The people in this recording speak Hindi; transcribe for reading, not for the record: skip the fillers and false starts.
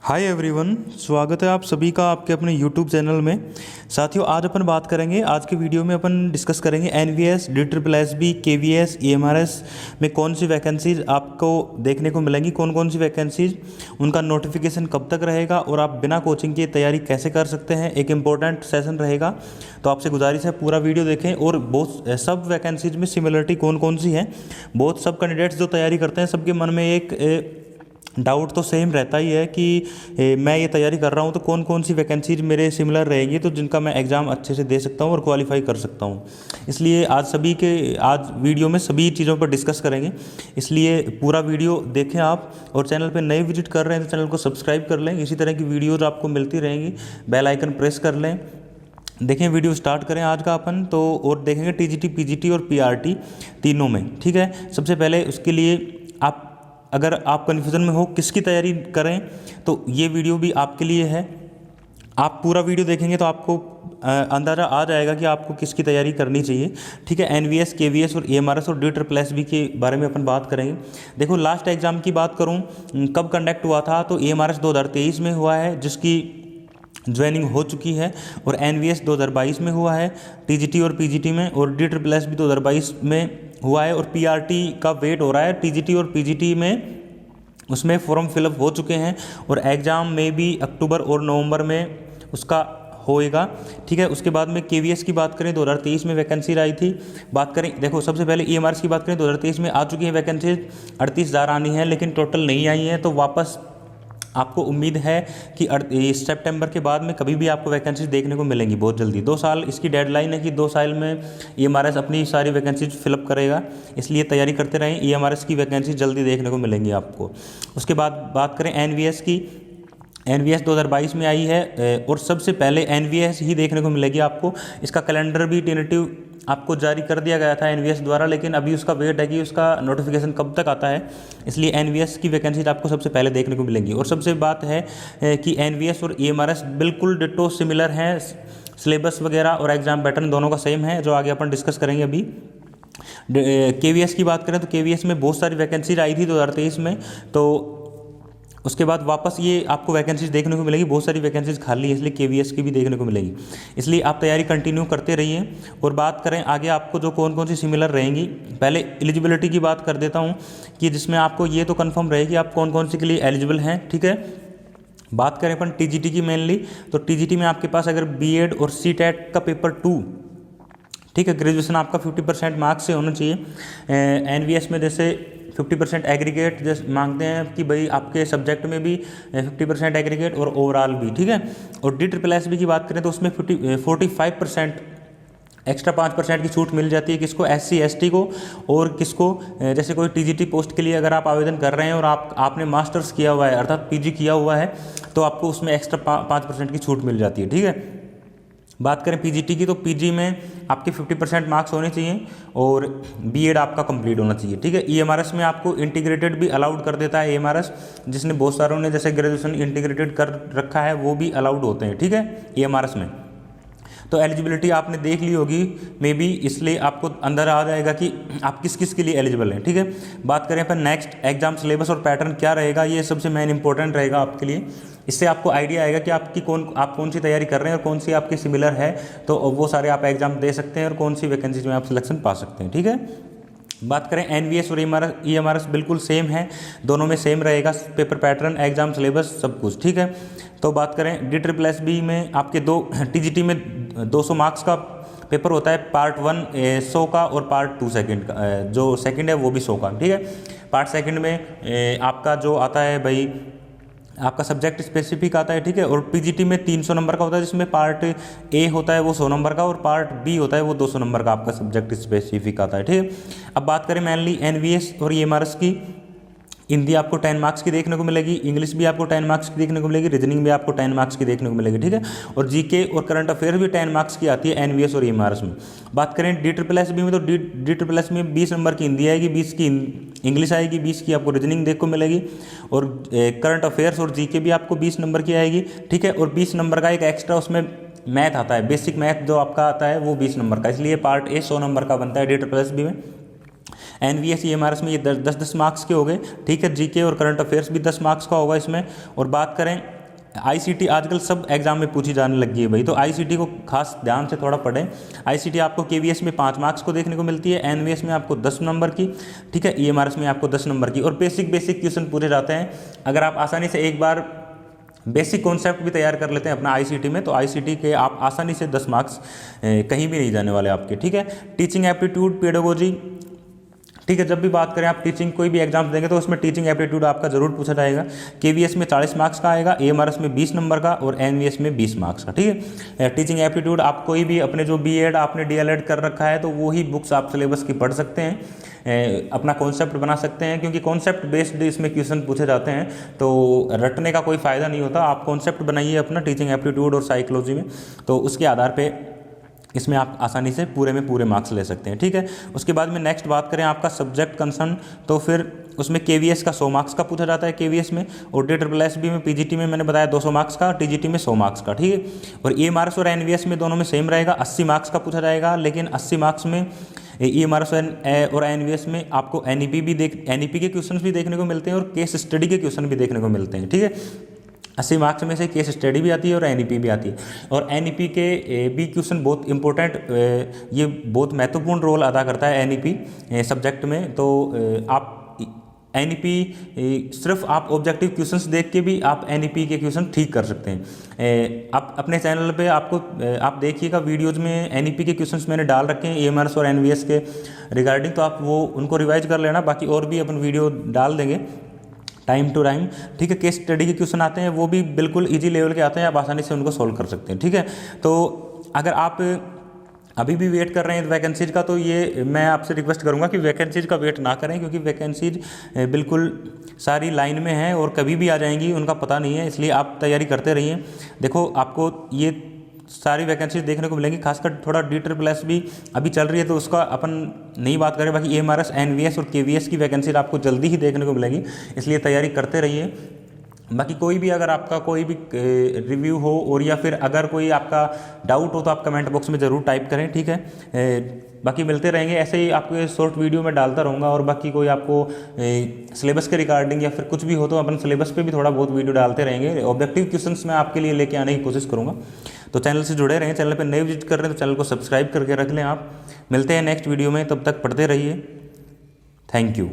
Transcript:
हाय एवरीवन, स्वागत है आप सभी का आपके अपने यूट्यूब चैनल में। साथियों, आज अपन बात करेंगे, आज के वीडियो में अपन डिस्कस करेंगे एनवीएस, DSSB, KVS, EMRS में कौन सी वैकेंसीज आपको देखने को मिलेंगी, कौन कौन सी वैकेंसीज, उनका नोटिफिकेशन कब तक रहेगा और आप बिना कोचिंग के तैयारी कैसे कर सकते हैं। एक इम्पोर्टेंट सेशन रहेगा, तो आपसे गुजारिश है पूरा वीडियो देखें। और बहुत सब वैकेंसीज में सिमिलरिटी कौन कौन सी है, बहुत सब कैंडिडेट्स जो तैयारी करते हैं सबके मन में एक डाउट तो सेम रहता ही है कि मैं ये तैयारी कर रहा हूँ तो कौन कौन सी वैकेंसीज मेरे सिमिलर रहेगी तो जिनका मैं एग्ज़ाम अच्छे से दे सकता हूँ और क्वालिफाई कर सकता हूँ। इसलिए आज वीडियो में सभी चीज़ों पर डिस्कस करेंगे, इसलिए पूरा वीडियो देखें आप। और चैनल पे नए विजिट कर रहे हैं तो चैनल को सब्सक्राइब कर लें, इसी तरह की वीडियोज़ आपको मिलती रहेंगी। बेल आइकन प्रेस कर लें। देखें, वीडियो स्टार्ट करें आज का अपन तो, और देखेंगे TGT, PGT और PRT तीनों में। ठीक है, सबसे पहले उसके लिए अगर आप कन्फ्यूज़न में हो किसकी तैयारी करें तो ये वीडियो भी आपके लिए है। आप पूरा वीडियो देखेंगे तो आपको अंदाज़ा आ जाएगा कि आपको किसकी तैयारी करनी चाहिए। ठीक है, NVS, KVS और EMRS और DSSB के बारे में अपन बात करेंगे। देखो, लास्ट एग्ज़ाम की बात करूं कब कंडक्ट हुआ था तो EMRS 2023 में हुआ है, जिसकी ज्वाइनिंग हो चुकी है, और NVS 2022 में हुआ है TGT और PGT में, और DSSB 2022 में हुआ है, और PRT का वेट हो रहा है। TGT और PGT में उसमें फॉर्म फिलअप हो चुके हैं और एग्ज़ाम में भी अक्टूबर और नवंबर में उसका होएगा। ठीक है, उसके बाद में KVS की बात करें 2023 में वैकेंसी आई थी। बात करें, देखो सबसे पहले EMRS की बात करें 2023 में आ चुकी है वैकेंसी, 38,000 आनी है, लेकिन टोटल नहीं आई है। तो वापस आपको उम्मीद है कि सितंबर के बाद में कभी भी आपको वैकेंसीज देखने को मिलेंगी बहुत जल्दी। 2 साल इसकी डेडलाइन है कि 2 साल में EMRS अपनी सारी वैकेंसीज फिलअप करेगा, इसलिए तैयारी करते रहें। EMRS की वैकेंसी जल्दी देखने को मिलेंगी आपको। उसके बाद बात करें NVS की, NVS 2022 में आई है और सबसे पहले NVS ही देखने को मिलेगी आपको। इसका कैलेंडर भी टेंटेटिव आपको जारी कर दिया गया था NVS द्वारा, लेकिन अभी उसका वेट है कि उसका नोटिफिकेशन कब तक आता है, इसलिए NVS की वैकेंसीज आपको सबसे पहले देखने को मिलेंगी। और सबसे बात है कि NVS और EMRS बिल्कुल डिट्टो सिमिलर हैं, सिलेबस वगैरह और एग्जाम पैटर्न दोनों का सेम है, जो आगे अपन डिस्कस करेंगे। अभी KVS की बात करें तो KVS में बहुत सारी वैकेंसीज आई थी 2023 में, तो उसके बाद वापस ये आपको वैकेंसीज देखने को मिलेगी। बहुत सारी वैकेंसीज खाली है, इसलिए KVS की भी देखने को मिलेगी। इसलिए आप तैयारी कंटिन्यू करते रहिए। और बात करें आगे आपको जो कौन कौन सी सिमिलर रहेंगी, पहले एलिजिबिलिटी की बात कर देता हूँ कि जिसमें आपको ये तो कंफर्म रहे कि आप कौन कौन सी के लिए एलिजिबल हैं। ठीक है, बात करें अपन TGT की मेनली, तो TGT में आपके पास अगर BEd और CTET का पेपर 2, ठीक है, ग्रेजुएशन आपका 50% मार्क्स से होना चाहिए। NVS में जैसे 50% एग्रीगेट जैसे मांगते हैं कि भाई आपके सब्जेक्ट में भी 50% एग्रीगेट और ओवरऑल भी। ठीक है, और DSSB की बात करें तो उसमें 45% एक्स्ट्रा 5% की छूट मिल जाती है। किसको? SC ST को। और किसको? जैसे कोई TGT पोस्ट के लिए अगर आप आवेदन कर रहे हैं और आपने मास्टर्स किया हुआ है अर्थात PG किया हुआ है, तो आपको उसमें एक्स्ट्रा 5% की छूट मिल जाती है। ठीक है, बात करें PGT की तो PG में आपके 50% मार्क्स होने चाहिए और BEd आपका कंप्लीट होना चाहिए। ठीक है, EMRS में आपको इंटीग्रेटेड भी अलाउड कर देता है EMRS, जिसने बहुत सारों ने जैसे ग्रेजुएशन इंटीग्रेटेड कर रखा है वो भी अलाउड होते हैं। ठीक है, EMRS में तो एलिजिबिलिटी आपने देख ली होगी मे बी, इसलिए आपको अंदर आ जाएगा कि आप किस किस के लिए एलिजिबल हैं। ठीक है, बात करें अपन नेक्स्ट एग्जाम सिलेबस और पैटर्न क्या रहेगा, ये सबसे मेन इंपॉर्टेंट रहेगा आपके लिए। इससे आपको आइडिया आएगा कि आप कौन सी तैयारी कर रहे हैं और कौन सी आपकी सिमिलर है, तो वो सारे आप एग्जाम दे सकते हैं और कौन सी वैकेंसीज में आप सिलेक्शन पा सकते हैं। ठीक है, बात करें NVS और EMRS बिल्कुल सेम है, दोनों में सेम रहेगा पेपर पैटर्न, एग्जाम सिलेबस सब कुछ। ठीक है, तो बात करें DSSB में आपके TGT में 200 मार्क्स का पेपर होता है, पार्ट 1 100 का और पार्ट 2 सेकंड का, जो सेकंड है वो भी 100 का। ठीक है, पार्ट सेकंड में आपका जो आता है भाई आपका सब्जेक्ट स्पेसिफिक आता है। ठीक है, और PGT में 300 नंबर का होता है, जिसमें पार्ट A होता है वो 100 नंबर का और पार्ट B होता है वो 200 नंबर का आपका सब्जेक्ट स्पेसिफिक आता है। ठीक है, अब बात करें मेनली NVS और EMRS की, हिंदी आपको 10 मार्क्स की देखने को मिलेगी, इंग्लिश भी आपको 10 मार्क्स की देखने को मिलेगी, रीजनिंग भी आपको 10 मार्क्स की देखने को मिलेगी। ठीक है, और GK और करंट अफेयर भी 10 मार्क्स की आती है NVS और EMRS में। बात करें DSSB में तो DSSB में 20 नंबर की हिंदी आएगी, 20 की इंग्लिश आएगी, 20 की आपको रीजनिंग देखने को मिलेगी, और करंट अफेयर्स और GK भी आपको 20 नंबर की आएगी। ठीक है, और 20 नंबर का एक एक्स्ट्रा उसमें मैथ आता है, बेसिक मैथ जो आपका आता है वो 20 नंबर का, इसलिए पार्ट A 100 नंबर का बनता है DSSB में। NVS EMRS में ये 10-10 मार्क्स के हो गए, ठीक है। जीके और करंट अफेयर्स भी 10 मार्क्स का होगा इसमें। और बात करें ICT, आजकल सब एग्जाम में पूछी जाने लगी है भाई, तो ICT को खास ध्यान से थोड़ा पढ़ें। ICT आपको KVS में 5 मार्क्स को देखने को मिलती है, NVS में आपको 10 नंबर की, ठीक है, EMRS में आपको 10 नंबर की। और बेसिक क्वेश्चन पूछे जाते हैं। अगर आप आसानी से एक बार बेसिक कॉन्सेप्ट भी तैयार कर लेते हैं अपना ICT में, तो ICT के आप आसानी से 10 मार्क्स कहीं भी नहीं जाने वाले आपके, ठीक है। टीचिंग एप्टीट्यूड, पेडागोजी, ठीक है, जब भी बात करें आप टीचिंग कोई भी एग्जाम देंगे तो उसमें टीचिंग एप्टीट्यूड आपका जरूर पूछा जाएगा। KVS में 40 मार्क्स का आएगा, EMRS में 20 नंबर का और NVS में 20 मार्क्स का, ठीक है। टीचिंग एप्टीट्यूड आप कोई भी अपने जो BEd आपने DLEd कर रखा है तो वही बुक्स आप सिलेबस की पढ़ सकते हैं, अपना कॉन्सेप्ट बना सकते हैं, क्योंकि कॉन्सेप्ट बेस्ड इसमें क्वेश्चन पूछे जाते हैं, तो रटने का कोई फ़ायदा नहीं होता। आप कॉन्सेप्ट बनाइए अपना टीचिंग एप्टीट्यूड और साइकोलॉजी में, तो उसके आधार पर इसमें आप आसानी से पूरे में पूरे मार्क्स ले सकते हैं, ठीक है। उसके बाद में नेक्स्ट बात करें आपका सब्जेक्ट कंसर्न, तो फिर उसमें KVS का 100 मार्क्स का पूछा जाता है KVS में, और DSSB में PGT में मैंने बताया 200 मार्क्स का, TGT में 100 मार्क्स का, ठीक है। और EMRS और NVS में दोनों में सेम रहेगा, 80 मार्क्स का पूछा जाएगा, लेकिन 80 मार्क्स में EMRS और NVS में आपको NEP के क्वेश्चन भी देखने को मिलते हैं और केस स्टडी के क्वेश्चन भी देखने को मिलते हैं, ठीक है। 80 मार्क्स में से केस स्टडी भी आती है और NEP भी आती है। और NEP के भी क्वेश्चन बहुत इंपॉर्टेंट, ये बहुत महत्वपूर्ण रोल अदा करता है NEP सब्जेक्ट में। तो आप NEP सिर्फ आप ऑब्जेक्टिव क्वेश्चंस देख के भी आप NEP के क्वेश्चन ठीक कर सकते हैं। आप अपने चैनल पे आप देखिएगा वीडियोज़ में NEP के क्वेश्चंस मैंने डाल रखे हैं EMRS और NVS के रिगार्डिंग, तो आप वो उनको रिवाइज कर लेना। बाकी और भी अपन वीडियो डाल देंगे टाइम टू टाइम, ठीक है। केस स्टडी के क्वेश्चन आते हैं वो भी बिल्कुल इजी लेवल के आते हैं, आप आसानी से उनको सोल्व कर सकते हैं, ठीक है। तो अगर आप अभी भी वेट कर रहे हैं वैकेंसीज का, तो ये मैं आपसे रिक्वेस्ट करूंगा कि वैकेंसीज का वेट ना करें, क्योंकि वैकेंसीज बिल्कुल सारी लाइन में हैं और कभी भी आ जाएंगी, उनका पता नहीं है। इसलिए आप तैयारी करते रहिए। देखो आपको ये सारी वैकेंसीज देखने को मिलेंगी, खासकर थोड़ा DSSB अभी चल रही है तो उसका अपन नहीं बात करें। बाकी EMRS, NVS और KVS की वैकेंसीज आपको जल्दी ही देखने को मिलेंगी, इसलिए तैयारी करते रहिए। बाकी कोई भी अगर आपका कोई भी रिव्यू हो और या फिर अगर कोई आपका डाउट हो तो आप कमेंट बॉक्स में ज़रूर टाइप करें, ठीक है। बाकी मिलते रहेंगे, ऐसे ही आपको ये शॉर्ट वीडियो में डालता रहूँगा। और बाकी कोई आपको सिलेबस के रिगार्डिंग या फिर कुछ भी हो तो अपन सिलेबस पे भी थोड़ा बहुत वीडियो डालते रहेंगे। ऑब्जेक्टिव क्वेश्चंस मैं आपके लिए लेके आने की कोशिश करूँगा, तो चैनल से जुड़े रहें। चैनल पर नए विजिट कर रहे हैं तो चैनल को सब्सक्राइब करके रख लें आप। मिलते हैं नेक्स्ट वीडियो में, तब तक पढ़ते रहिए। Thank you.